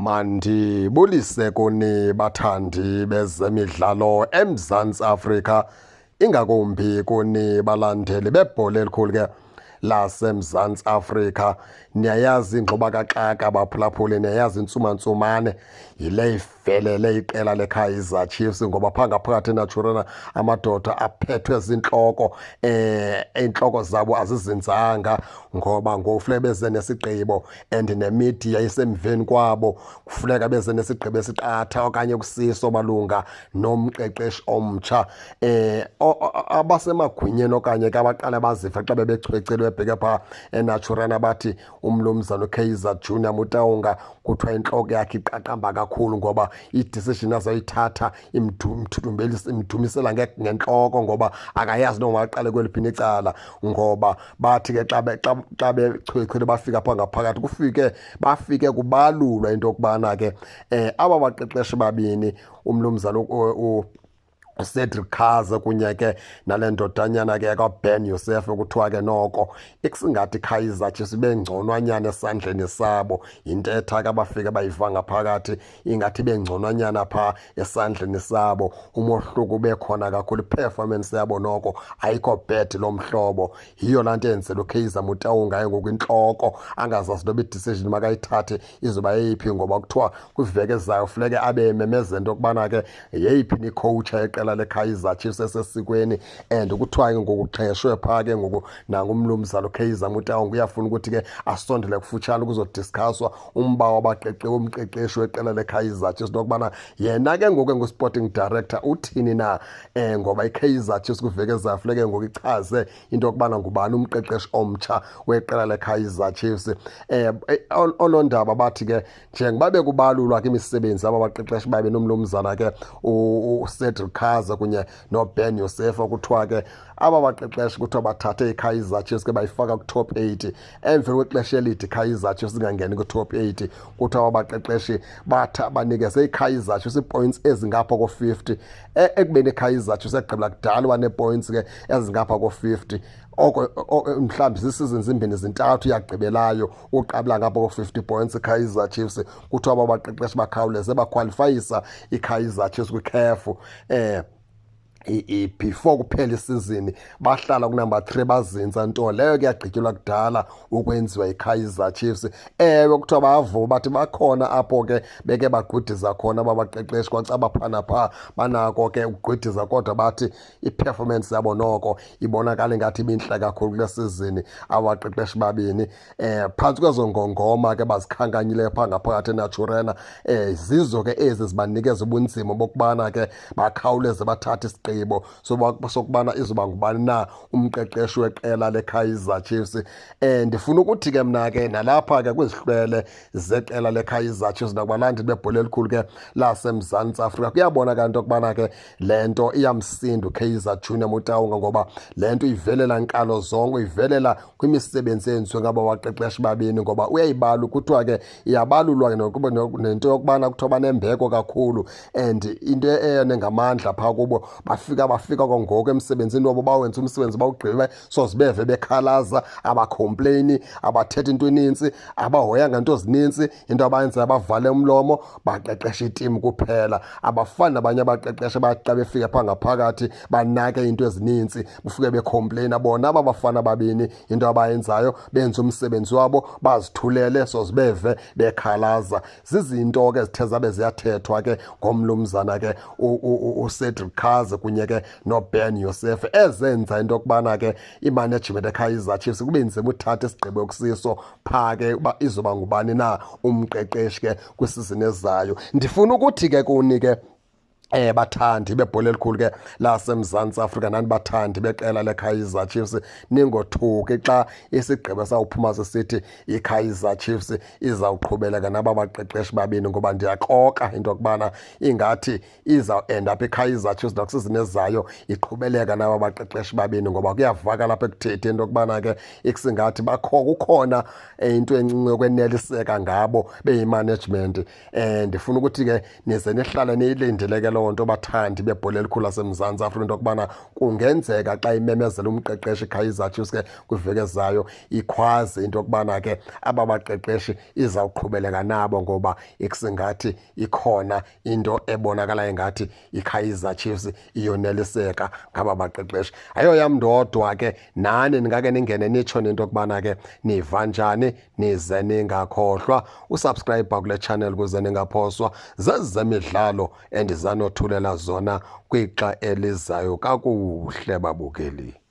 Mandibulise kuni bathandi bezemidlalo eMzantsi Afrika, ingakumbi kuni balandeli bebhola elikhulu ke laseMzantsi Afrika. Niyayazi ingxoba kaxaka baphulaphuli, niyayazi intsumantsumane yile ivelele iqela leKaizer Chiefs, ngoba phaa ngaphakathi eNaturena amadoda aphethwe zintloko, intloko zabo azizinzanga ngoba ngokufuneka beze nesigqibo and nemedia isemveni kwabo, kufuneka beze nesigqibo esiqatha okanye kusiso malunga nomqeqeshi omtsha. Abasemagwinyeni okanye ke abaqala bazive xa bebechwecelwe bheke phaa eNaturena bathi umlumzana uKaizer Junior Motaung kuthiwa intloko yakhe iqaqamba kakhulu ngoba i-decision azoyithatha imdumisela ngentloko ngoba akayazi noma aqale kweliphi icala, ngoba bathi ke xa bechwechwele bafika phaa ngaphakathi bafike kubalulwa into yokubana ke aba baqeqeshi babini, umlumzana Cedric Kaza kunye ke nale ndodanyana ke kaBen Yosef, kuthiwa ke noko ikusingathi Kaizer Chiefs bengconwanyana esandleni sabo. Intetha ke abafike bayiva ngaphakathi ingathi bengconwanyana phaa esandleni sabo, umohluko ubekhona kakhulu, performance yabo noko ayikho bad lo mhlobo. Yiyo laa nto yenzela uKaizer Motaung ngoku intloko angazazi noba i-decision makayithathe izoba yeyiphi, ngoba kuthiwa kwiveki ezayo funeke abe memeze into yokubana ke yeyiphi ni-coacha yeqela leKaizer Chiefs esesikweni, and kuthiwa ke ngoku xheshwe phaa ke ngoku nangumlumzana uKaizer Motaung uyafuna ukuthi ke asondele kufutshane kuzodiskaswa umba womqeqeshi weqela leKaizer Chiefs nokubana yena ke ngoku engu-sporting director uthini na, ngoba iKaizer Chiefs kwiveki ezayo funeke ngoku ichaze into yokubana ngubani umqeqeshi omtsha weqela leKaizer Chiefs. Oonondaba bathi ke njengoba bekubalulwa ke imisebenzi aba baqeqeshi babe nomlumzana ke uCedric Kaza kunye noBen Yosef, kuthiwa ke aba baqeqeshi kuthiwa bathathe iKaizer Chiefs ke bayifaka ku-top 8. Emveni kwexesha elide iKaizer Chiefs ingangeni ku-top 8, kuthiwa abaqeqeshi banikeze iKaizer Chiefs ii-points ezingapha ko-50, ekubeni iKaizer Chiefs egqibela kudala uba nee-points ke ezingapha ko-50. Mhlawumbi zisizini zimbini zintathu yagqibelayo uqabula ngapha ko-50 points iKaizer Chiefs. Kuthiwa aba baqeqeshi bakhawuleze bakhwalifayisa iKaizer Chiefs kwi-CAF before kuphela isizini, bahlala kunumber 3 bazinza, nto leyo kuyagqityelwa kudala ukwenziwa iKaizer Chiefs. Ewe kuthiwa bavuka bathi bakhona apho ke beke bagqwediza khona aba baqeqeshi kwacaba phana phaa banako ke ukugqwediza, kodwa bathi i-performance yabo noko ibonakala ingathi ibintle kakhulu kule sizini abaqeqeshi babini. Phantsi kwezo ngongoma ke bazikhankanyileyo phaa ngaphakathi eNaturena, zizo ke ezi zibanikeza ubunzima bokubana ke bakhawuleze bathathe isigqibo sokubana izoba ngubani na umqeqeshi weqela leKaizer Chiefs. Ndifuna ukuthi ke mna ke nalapha ke kwizihlwele zeqela leKaizer Chiefs nakubalandeli bebhola elikhulu ke laseMzantsi Afrika kuyabonakala into yokubana ke le nto iyamsinda uKaizer Junior Motaung, ngoba le nto ivelela nkalo zonke, ivelela kwimisebenzi eyenziwe ngaba baqeqeshi babini, ngoba uyayibalwa. Kuthiwa ke iyabalulwa nento yokubana kuthiwa banembeko kakhulu, and into eyona ngamandla phaa kubo bafika kwangoko emsebenzini wabo, bawenza umsebenzi bawugqibe sozibeve bekhalaza, abacomplaini, abathetha into enintsi, abahoyanga nto ezinintsi. Into abayenzayo bavale umlomo, baqeqesha itimu kuphela. Abafani nabanye abaqeqesha baxa befika phaa ngaphakathi banake into ezinintsi, bufike becomplaina. Bona aba bafana babini into abayenzayo benza umsebenzi wabo, bazithulele sozibeve bekhalaza. Zizinto ke zithe zabe ziyathethwa ke ngomlumzana ke uCedric Kaza kunye ke noBen Yosef, ezenza into yokubana ke imanagement eKaizer Chiefs kube nzima uthatha isigqibo kusiso phaa ke uba izoba ngubani na umqeqeshi ke kwisizini ezayo. Ndifuna ukuthi ke kuni ke bathandi bebhola elikhulu ke laseMzantsi Afrika, nani bathandi beqela leKaizer Chiefs, ningothuki xa isigqibo sawuphuma sisithi iKaizer Chiefs izawuqhubeleka naba baqeqeshi babini, ngoba ndiyaxoka into yokubana ingathi izawuenda apha iKaizer Chiefs nakusizini ezayo iqhubeleka naba baqeqeshi babini, ngoba kuyavakala lapha ekuthethi into yokubana ke ikusingathi kukhona into encinci yokweneliseka ngabo beyimanagement. Ndifuna ukuthi ke nize nihlale niyilindile ke loo nto bathandi bebhola elikhulu laseMzantsi Afrika into yokubana kungenzeka xa imemezela umqeqeshi Kaizer Chiefs ke kwiveki ezayo ikhwaze into yokubana ke aba baqeqeshi izawuqhubeleka nabo ngoba ikusingathi ikhona into ebonakala ingathi iKaizer Chiefs iyoneliseka ngaba baqeqeshi. Ayoyam ndodwa ke nani ningake ningene nitsho nento yokubana ke niva njani, nize ningakhohlwa usubscribe kule channel kuze ningaphoswa zezemidlalo endizanothulela zona kwixa elizayo kakuhle babukeli.